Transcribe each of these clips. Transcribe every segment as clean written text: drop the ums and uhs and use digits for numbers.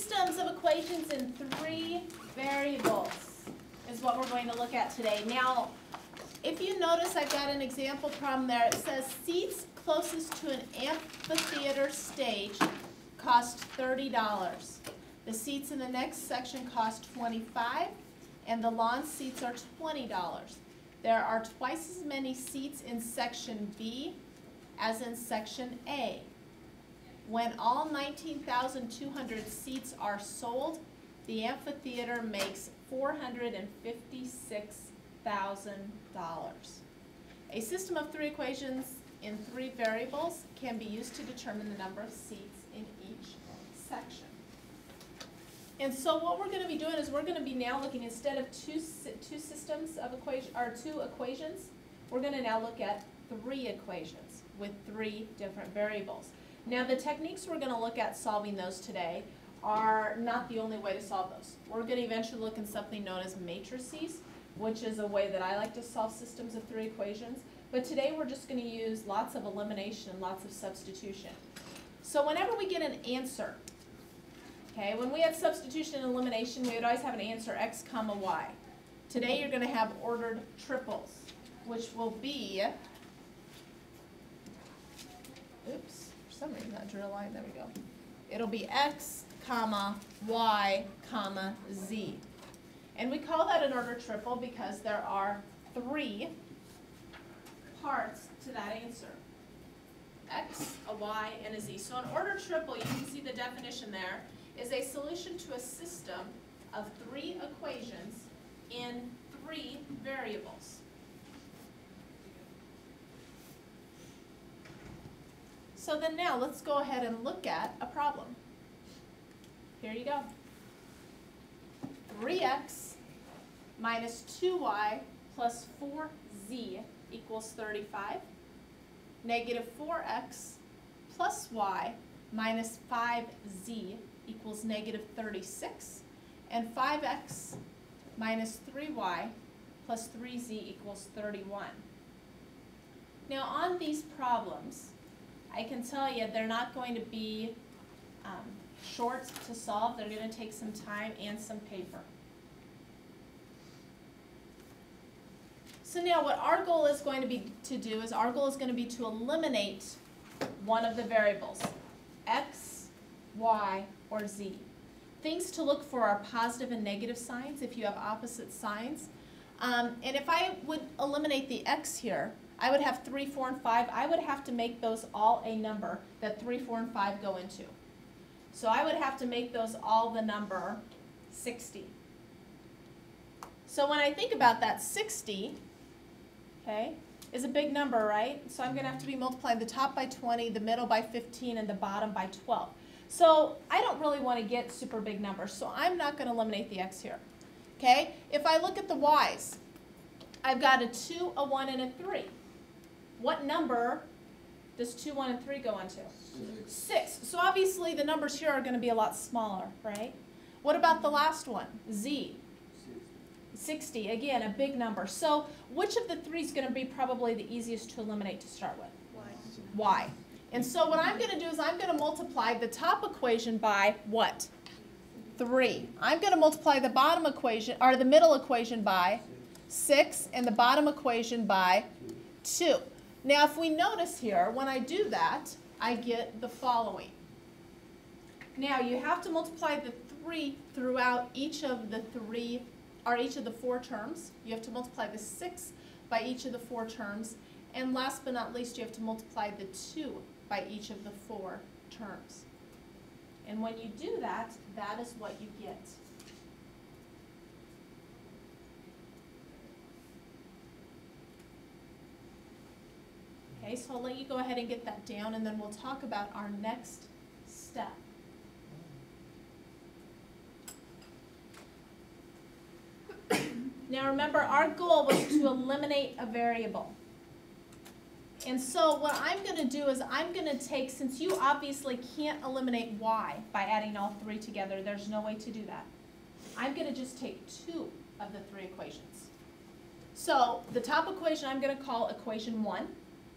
systems of equations in three variables is what we're going to look at today. Now, if you notice, I've got an example problem there. It says seats closest to an amphitheater stage cost $30. The seats in the next section cost $25, and the lawn seats are $20. There are twice as many seats in section B as in section A. When all 19,200 seats are sold, the amphitheater makes $456,000. A system of three equations in three variables can be used to determine the number of seats in each section. And so what we're going to be doing is we're going to be now looking, instead of two systems of two equations, we're going to now look at three equations with three different variables. Now the techniques we're going to look at solving those today are not the only way to solve those. We're going to eventually look in something known as matrices, which is a way that I like to solve systems of three equations. But today we're just going to use lots of elimination and lots of substitution. So whenever we get an answer, okay, when we had substitution and elimination, we would always have an answer x comma y. Today you're going to have ordered triples, which will be, oops, for some reason I drew a line, there we go. It'll be x comma y comma z. And we call that an ordered triple because there are three parts to that answer. X, a y, and a z. So an ordered triple, you can see the definition there, is a solution to a system of three equations in three variables. So then now let's go ahead and look at a problem. Here you go. 3x minus 2y plus 4z equals 35. Negative 4x plus y minus 5z equals negative 36. And 5x minus 3y plus 3z equals 31. Now on these problems, I can tell you they're not going to be short to solve. They're going to take some time and some paper. So now what our goal is going to be to do is our goal is going to be to eliminate one of the variables, x, y, or z. Things to look for are positive and negative signs if you have opposite signs. And if I would eliminate the x here, I would have 3, 4, and 5. I would have to make those all a number that 3, 4, and 5 go into. So I would have to make those all the number 60. So when I think about that, 60, okay, is a big number, right? So I'm going to have to be multiplying the top by 20, the middle by 15, and the bottom by 12. So I don't really want to get super big numbers, so I'm not going to eliminate the x here. Okay? If I look at the y's, I've got a 2, a 1, and a 3. What number does 2, 1, and 3 go into? 6. So obviously the numbers here are going to be a lot smaller, right? What about the last one? Z. 60. Again, a big number. So which of the three is going to be probably the easiest to eliminate to start with? Y. And so what I'm going to do is I'm going to multiply the top equation by what? 3. I'm going to multiply the bottom equation, or the middle equation by 6, and the bottom equation by 2. Now if we notice here, when I do that, I get the following. Now you have to multiply the 3 throughout each of the 4 terms. You have to multiply the 6 by each of the 4 terms. And last but not least, you have to multiply the 2 by each of the 4 terms. And when you do that, that is what you get. Okay, so I'll let you go ahead and get that down, and then we'll talk about our next step. Now remember, our goal was to eliminate a variable. And so what I'm going to do is I'm going to take, since you obviously can't eliminate y by adding all 3 together, there's no way to do that. I'm going to just take 2 of the 3 equations. So the top equation I'm going to call equation 1.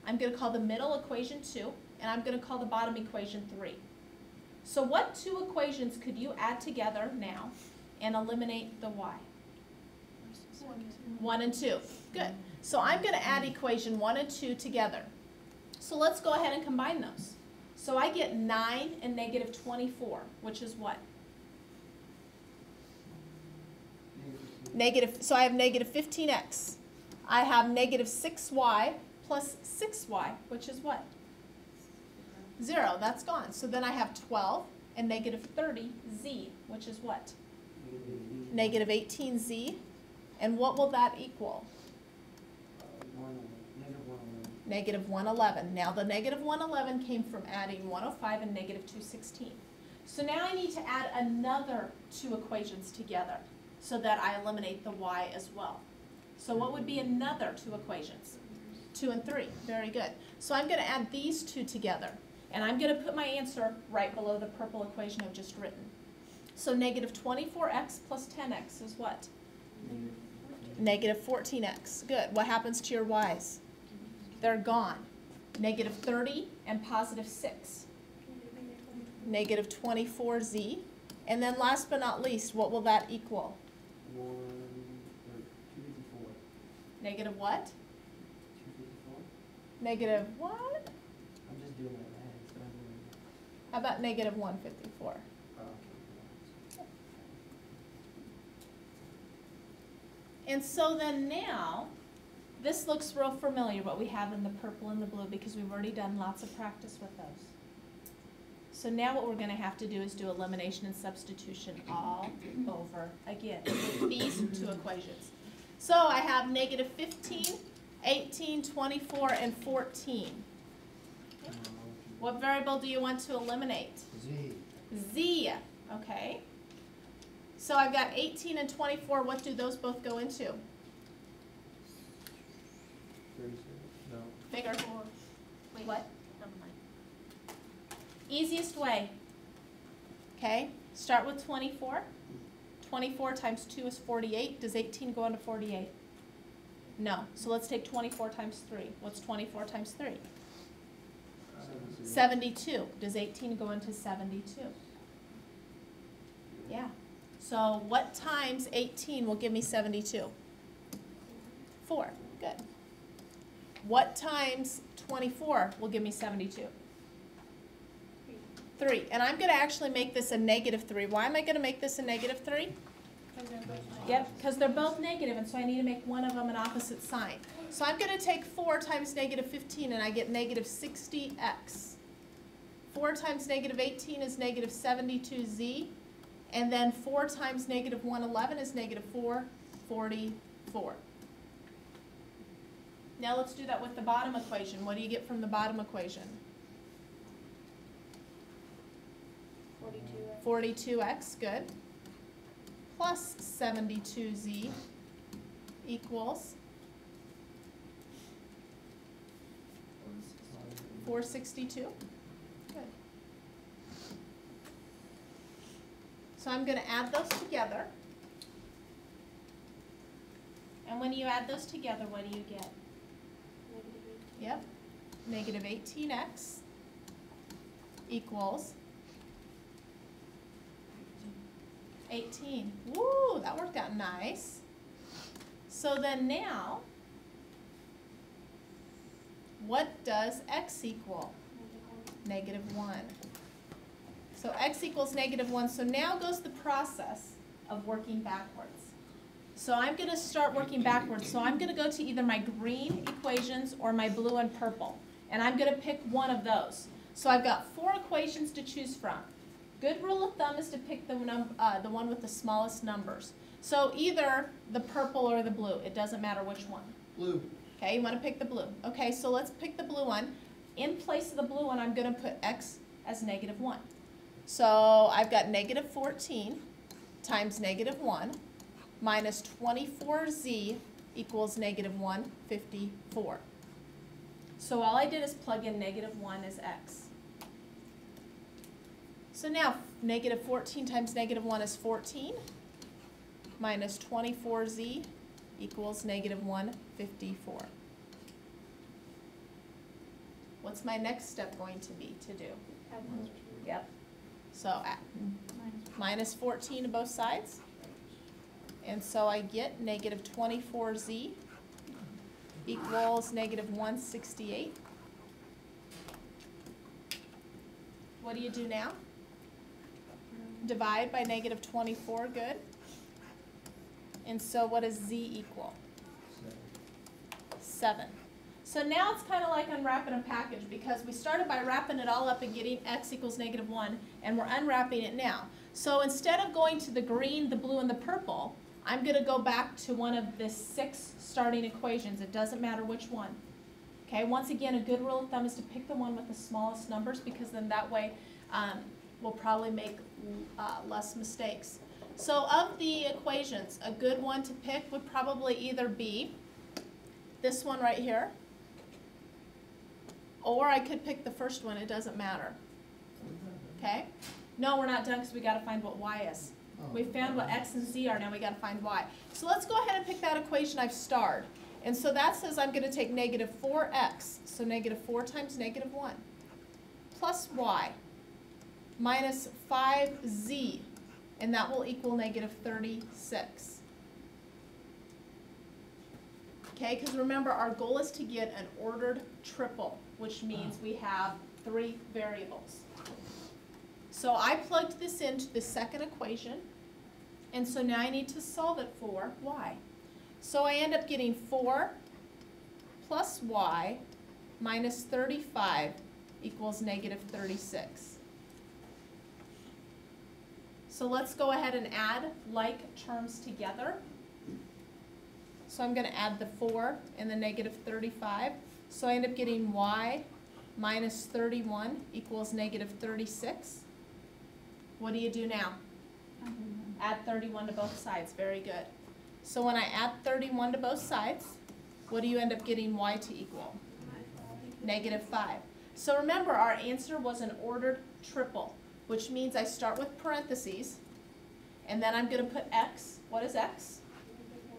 I'm going to call the middle equation 2, and I'm going to call the bottom equation 3. So what two equations could you add together now and eliminate the y? 1 and 2. Good. So I'm going to add equation 1 and 2 together. So let's go ahead and combine those. So I get 9 and negative 24, which is what? So I have negative 15x. I have negative 6y plus 6y, which is what? 0. That's gone. So then I have 12 and negative 30z, which is what? Negative 18z. And what will that equal? Negative 111. Now the negative 111 came from adding 105 and negative 216. So now I need to add another two equations together so that I eliminate the y as well. So what would be another two equations? 2 and 3. Very good. So I'm going to add these two together. And I'm going to put my answer right below the purple equation I've just written. So negative 24x plus 10x is what? Negative 14x. Good. What happens to your y's? They're gone. Negative 30 and positive 6. Negative 24z. And then last but not least, what will that equal? 254. Negative what? 254? Negative what? I'm just doing that math. So I'm doing How about negative 154? okay. And so then now, this looks real familiar, what we have in the purple and the blue, because we've already done lots of practice with those. So now what we're going to have to do is do elimination and substitution all over again with these two equations. So I have negative 15, 18, 24, and 14. What variable do you want to eliminate? Z. Z, okay. So I've got 18 and 24. What do those both go into? 36. No. Bigger. Wait, what? Easiest way. Okay, start with 24. 24 times 2 is 48. Does 18 go into 48? No. So let's take 24 times 3. What's 24 times 3? 72. Does 18 go into 72? Yeah. So what times 18 will give me 72? 4. Good. What times 24 will give me 72? 3. And I'm going to actually make this a negative 3. Why am I going to make this a negative 3? Yep, because they're both negative, and so I need to make one of them an opposite sign. So I'm going to take 4 times negative 15, and I get negative 60x. 4 times negative 18 is negative 72z. And then 4 times negative 111 is negative 444. Now let's do that with the bottom equation. What do you get from the bottom equation? 42x, good. Plus 72z equals 462. Good. So I'm going to add those together. And when you add those together, what do you get? Yep. Negative 18x equals 18. Woo, that worked out nice. So then now, what does x equal? Negative 1. So x equals negative 1. So now goes the process of working backwards. So I'm going to start working backwards. So I'm going to go to either my green equations or my blue and purple. And I'm going to pick one of those. So I've got 4 equations to choose from. Good rule of thumb is to pick the one with the smallest numbers. So either the purple or the blue. It doesn't matter which one. Blue. Okay, you want to pick the blue. Okay, so let's pick the blue one. In place of the blue one, I'm going to put x as negative 1. So I've got negative 14 times negative 1 minus 24z equals negative 154. So all I did is plug in negative 1 as x. So now negative 14 times negative 1 is 14 minus 24z equals negative 154. What's my next step going to be to do? Yep. So minus 14 to both sides. And so I get negative 24z equals negative 168. What do you do now? Divide by negative 24, good. And so what does z equal? 7. So now it's kind of like unwrapping a package, because we started by wrapping it all up and getting x equals negative 1, and we're unwrapping it now. So instead of going to the green, the blue, and the purple, I'm going to go back to one of the 6 starting equations. It doesn't matter which one. Okay, once again, a good rule of thumb is to pick the one with the smallest numbers, because then that way we'll probably make less mistakes. So of the equations, a good one to pick would probably either be this one right here, or I could pick the first one. It doesn't matter. Okay? No, we're not done, because we got to find what y is. We found what x and z are, now we got to find y. So let's go ahead and pick that equation I've starred. And so that says I'm going to take negative 4x, so negative 4 times negative 1, plus y, minus 5z, and that will equal negative 36. Okay, because remember, our goal is to get an ordered triple, which means we have 3 variables. So I plugged this into the second equation, and so now I need to solve it for y. So I end up getting 4 plus y minus 35 equals negative 36. So let's go ahead and add like terms together. So I'm going to add the 4 and the negative 35. So I end up getting y minus 31 equals negative 36. What do you do now? Add 31 to both sides. Very good. So when I add 31 to both sides, what do you end up getting y to equal? Negative 5. So remember, our answer was an ordered triple, which means I start with parentheses, and then I'm going to put x. What is x?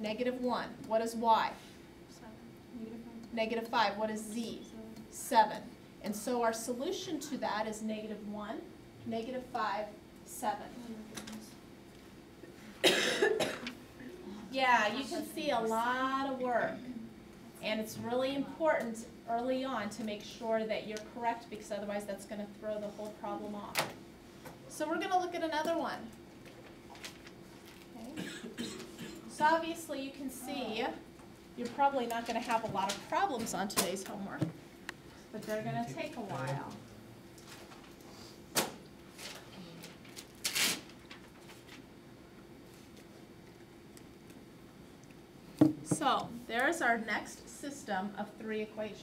Negative 1. What is y? Negative 5. What is z? 7. And so our solution to that is negative 1, negative 5, 7. Yeah, you can see a lot of work. And it's really important early on to make sure that you're correct, because otherwise that's going to throw the whole problem off. So we're going to look at another one. Okay. So obviously you can see you're probably not going to have a lot of problems on today's homework, but they're going to take a while. So there's our next system of 3 equations.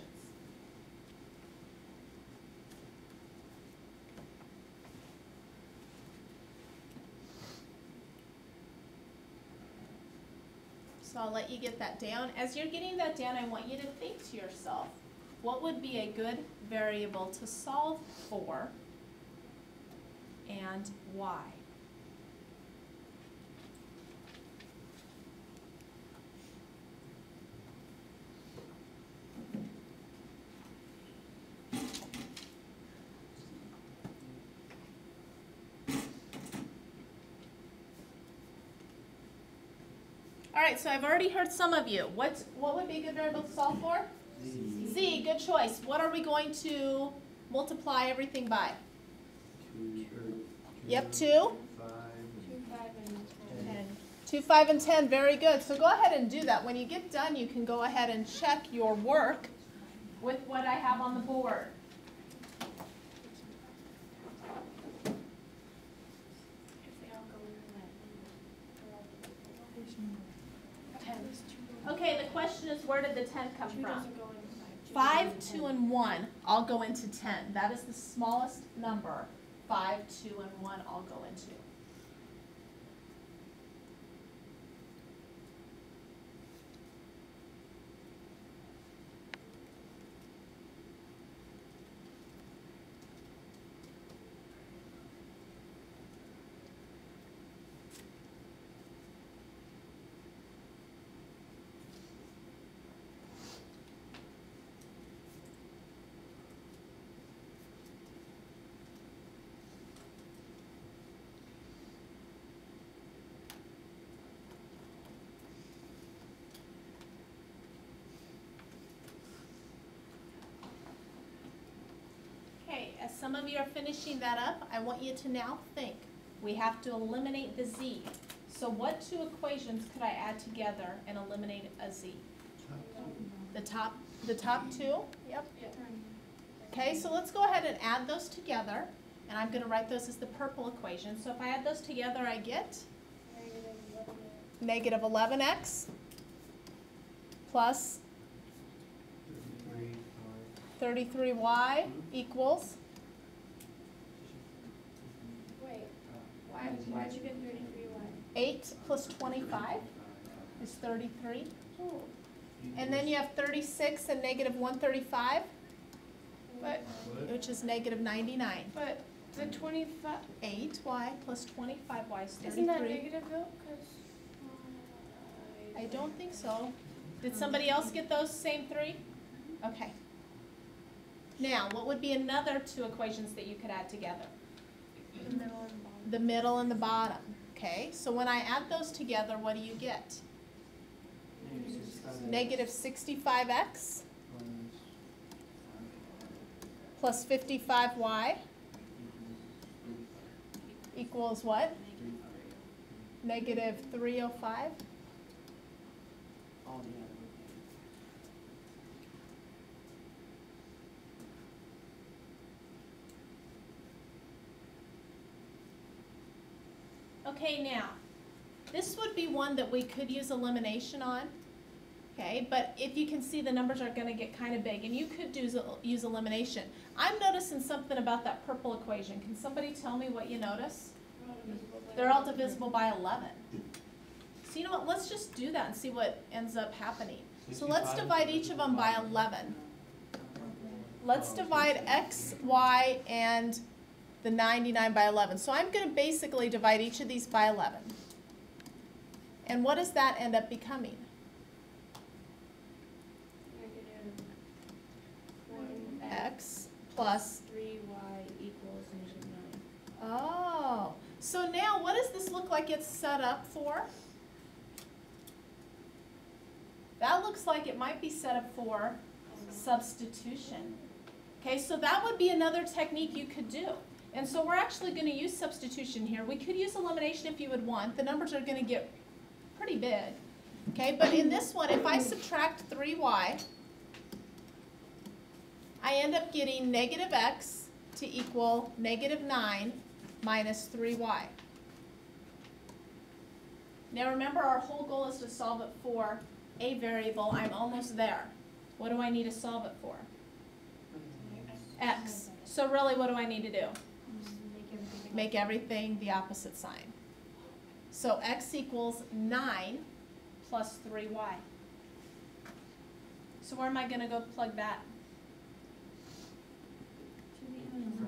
So I'll let you get that down. As you're getting that down, I want you to think to yourself, what would be a good variable to solve for, and why? All right, so I've already heard some of you. What would be a good variable to solve for? Z. Z, good choice. What are we going to multiply everything by? 2, Yep, 2. 5, 10. 2, 5, and 10. Very good. So go ahead and do that. When you get done, you can go ahead and check your work with what I have on the board. Okay, the question is, where did the 10 come from? 5, 2, and 1 all go into 10. That is the smallest number. 5, 2, and 1 all go into. Okay, as some of you are finishing that up, I want you to now think. We have to eliminate the z. So what two equations could I add together and eliminate a z? The top two? Yep. Okay, so let's go ahead and add those together. And I'm going to write those as the purple equation. So if I add those together, I get negative 11x plus 33y equals, Wait, why'd you get 33y? 8 plus 25 is 33. Oh, And then you have 36 and negative 135, but, which is negative 99. but the 25, 8y plus 25y is 33. isn't that negative though? 'Cause, I don't think so. Did somebody else get those same three? Okay. Now, what would be another two equations that you could add together? the middle and bottom. The middle and the bottom. Okay, so when I add those together, what do you get? Negative 65x plus 55y equals what? Negative 305. Okay, now, this would be one that we could use elimination on, okay? But if you can see, the numbers are going to get kind of big, and you could use elimination. I'm noticing something about that purple equation. Can somebody tell me what you notice? They're all divisible by 11. So you know what, let's just do that and see what ends up happening. So let's divide each of them by 11. Let's divide x, y, and the 99 by 11. So I'm going to basically divide each of these by 11. And what does that end up becoming? Negative 1 X plus, 3y equals negative 9. oh. So now what does this look like it's set up for? That looks like it might be set up for substitution. Okay, so that would be another technique you could do. And so we're actually going to use substitution here. We could use elimination if you would want. The numbers are going to get pretty big. Okay, but in this one, if I subtract 3y, I end up getting negative x to equal negative 9 minus 3y. Now remember, our whole goal is to solve it for a variable. I'm almost there. What do I need to solve it for? X. So really, what do I need to do? Make everything the opposite sign. So x equals 9 plus 3y. So where am I going to go plug that?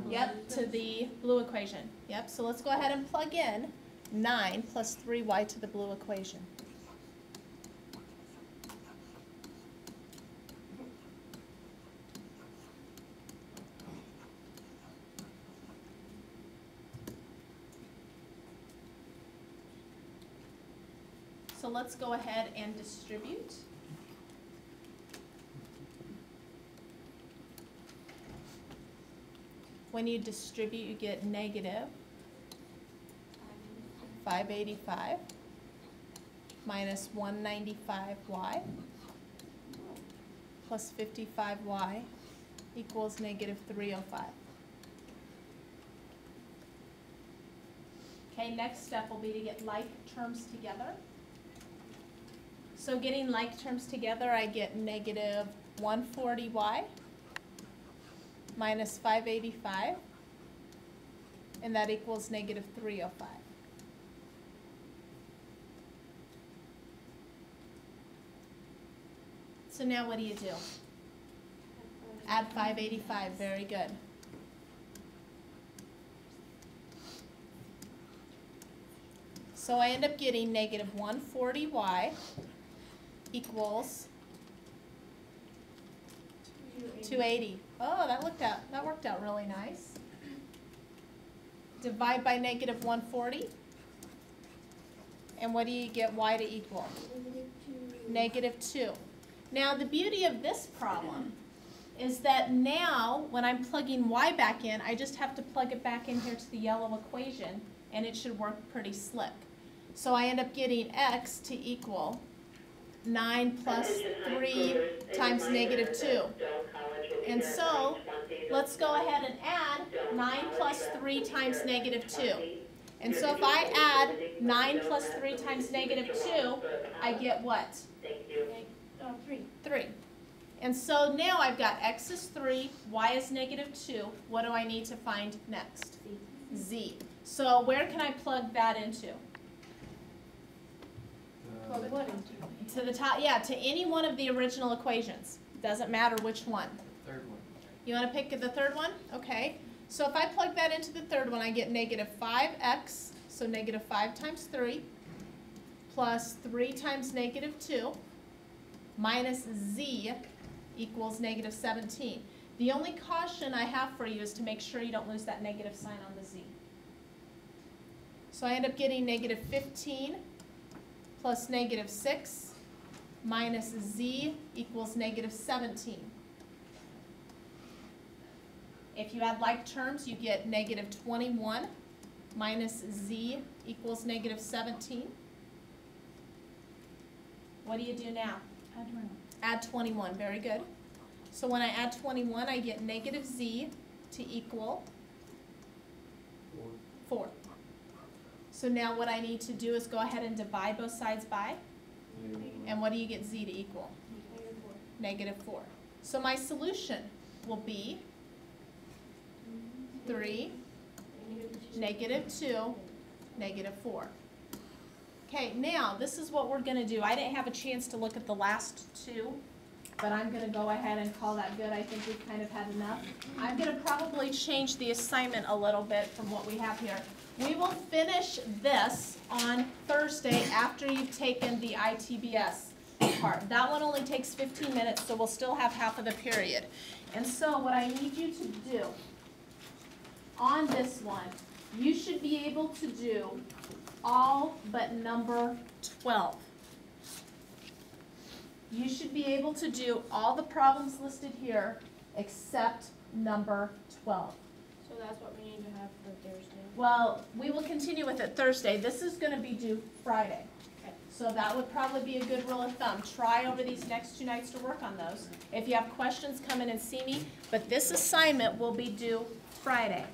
Yep, to the blue equation. Yep, so let's go ahead and plug in 9 plus 3y to the blue equation. So let's go ahead and distribute. When you distribute, you get negative 585 minus 195y plus 55y equals negative 305. Okay, next step will be to get like terms together. So getting like terms together, I get negative 140y minus 585, and that equals negative 305. So now what do you do? Add 585, very good. So I end up getting negative 140y equals 280. Oh, that worked out really nice. Divide by negative 140. And what do you get y to equal? Negative 2. Now the beauty of this problem is that now, when I'm plugging y back in, I just have to plug it back in here to the yellow equation, and it should work pretty slick. So I end up getting x to equal 9 plus 3 times negative 2. And so, let's go ahead and add 9 plus 3 times negative 2. And so if I add 9 plus 3 times negative 2, I get what? 3. 3. And so now I've got x is 3, y is negative 2. What do I need to find next? Z. So where can I plug that into? Plug what into? To the top, yeah, to any one of the original equations. Doesn't matter which one. Third one. You want to pick the third one? Okay. So if I plug that into the third one, I get negative 5x, so negative 5 times 3, plus 3 times negative 2, minus z equals negative 17. The only caution I have for you is to make sure you don't lose that negative sign on the z. So I end up getting negative 15 plus negative 6 minus z equals negative 17. If you add like terms, you get negative 21 minus z equals negative 17. What do you do now? Add 21. Add 21, very good. So when I add 21, I get negative z to equal 4. So now what I need to do is go ahead and divide both sides by, and what do you get z to equal? Negative 4. Negative 4. So my solution will be 3, negative 2, negative 4. Okay, now this is what we're going to do. I didn't have a chance to look at the last two, but I'm going to go ahead and call that good. I think we've kind of had enough. I'm going to probably change the assignment a little bit from what we have here. We will finish this on Thursday after you've taken the ITBS part. That one only takes 15 minutes, so we'll still have half of the period. And so what I need you to do on this one, you should be able to do all but number 12. You should be able to do all the problems listed here except number 12. So that's what we need to have for Thursday. Well, we will continue with it Thursday. This is going to be due Friday. Okay. So that would probably be a good rule of thumb. Try over these next 2 nights to work on those. If you have questions, come in and see me. But this assignment will be due Friday.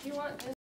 Do you want this